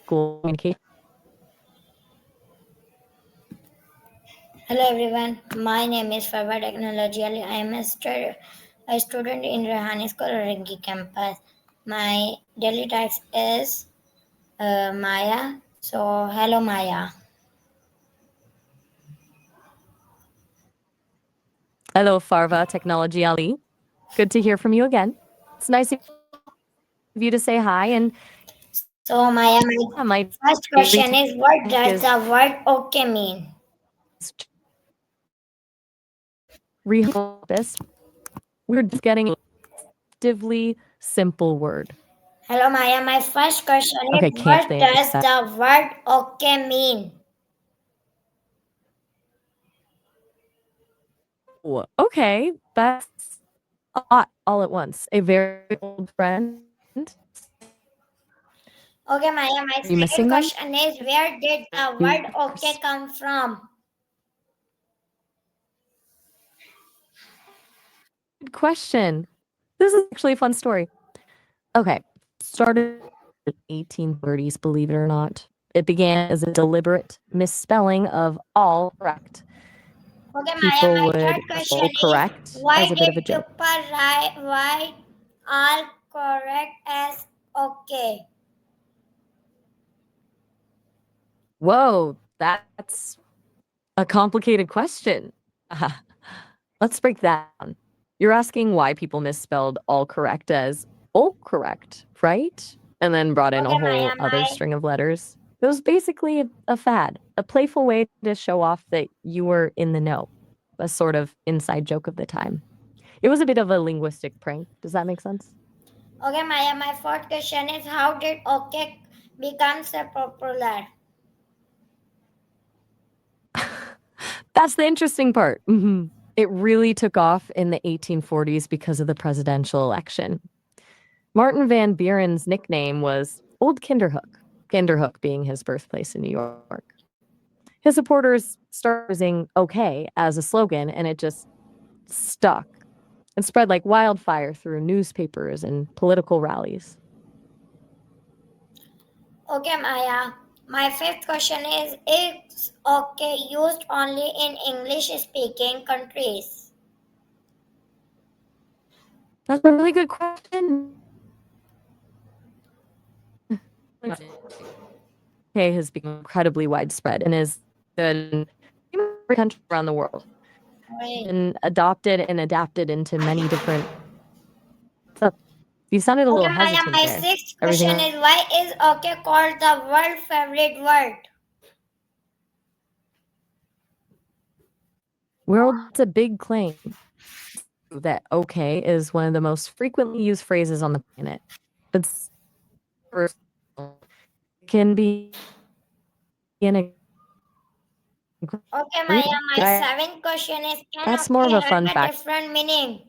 school communication. Hello everyone, my name is Farwa Technology Ali. I am a student in rehan school Ringi campus. My daily task is Maya. So hello Maya. Hello, Farva Technology Ali. Good to hear from you again. It's nice of you to say hi. And So Maya, yeah, my my first daily question is, what task does is the word okay mean? rehan this. We're just getting a relatively simple word. Hello Maya, my first question is, Okay, can't what think does that. the word okay mean? Oh, okay, that's a lot all at once. A very old friend. Okay Maya, my Are you second missing them? question is, where did the word okay come from? Good question. This is actually a fun story. Okay, started in the 1830s, believe it or not. It began as a deliberate misspelling of all correct. Okay, Maya, People my would third question spell is, correct why as a bit did of a joke. people write all correct as okay? Whoa, that's a complicated question. Let's break that down. You're asking why people misspelled all correct as all correct, right? And then brought in a Okay, whole Maya, other string of letters. It was basically a fad, a playful way to show off that you were in the know, a sort of inside joke of the time. It was a bit of a linguistic prank. Does that make sense? my fourth question is, how did okay become so popular? That's the interesting part. It really took off in the 1840s because of the presidential election. Martin Van Buren's nickname was Old Kinderhook, Kinderhook being his birthplace in New York. His supporters started using okay as a slogan, and it just stuck and spread like wildfire through newspapers and political rallies. Okay, Maya, my fifth question is okay used only in English speaking countries? That's a really good question. Okay has become incredibly widespread and is good in every country around the world. Right. And adopted and adapted into many different. So you sounded a Okay, little Maya, hesitant my there. sixth Everything question is, why is okay called the world favorite word? world's a big claim that okay is one of the most frequently used phrases on the planet. It's can be in a Okay, Maya, my seventh question is, can that's more okay of a have fun a fact. different meaning?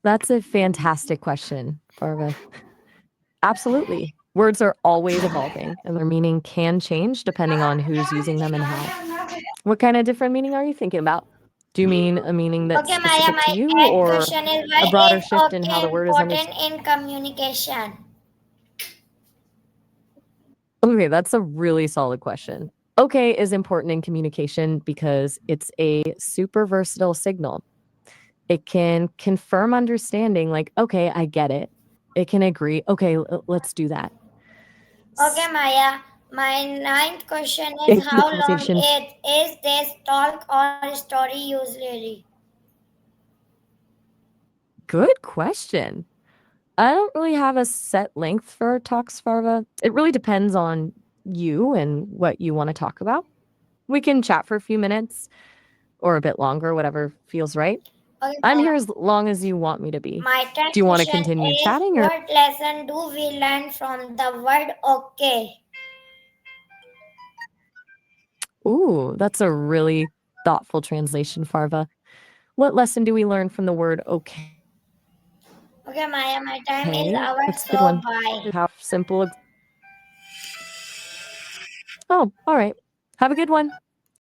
That's a fantastic question, Farva. Absolutely. Words are always evolving and their meaning can change depending on who's using them and how. What kind of different meaning are you thinking about? Do you mean a meaning that's Okay, Maya, specific to my you eighth or question is, a why broader is shift in how okay the word is important understood? in communication? Okay, that's a really solid question. Okay is important in communication because it's a super versatile signal. It can confirm understanding, like, okay, I get it. It can agree, okay, let's do that. Okay, Maya, my ninth question is, In how long conversation, is this talk or story usually? good question. I don't really have a set length for talks, Farva. It really depends on you and what you want to talk about. We can chat for a few minutes or a bit longer, whatever feels right. Okay, I'm Maya, here as long as you want me to be. my tenth Do you want to question continue is, chatting or? what lesson do we learn from the word okay? Ooh, that's a really thoughtful translation, Farva. What lesson do we learn from the word okay? Okay, Maya, my time is Hey, over, that's a good so one. bye. How simple. Oh, all right. Have a good one.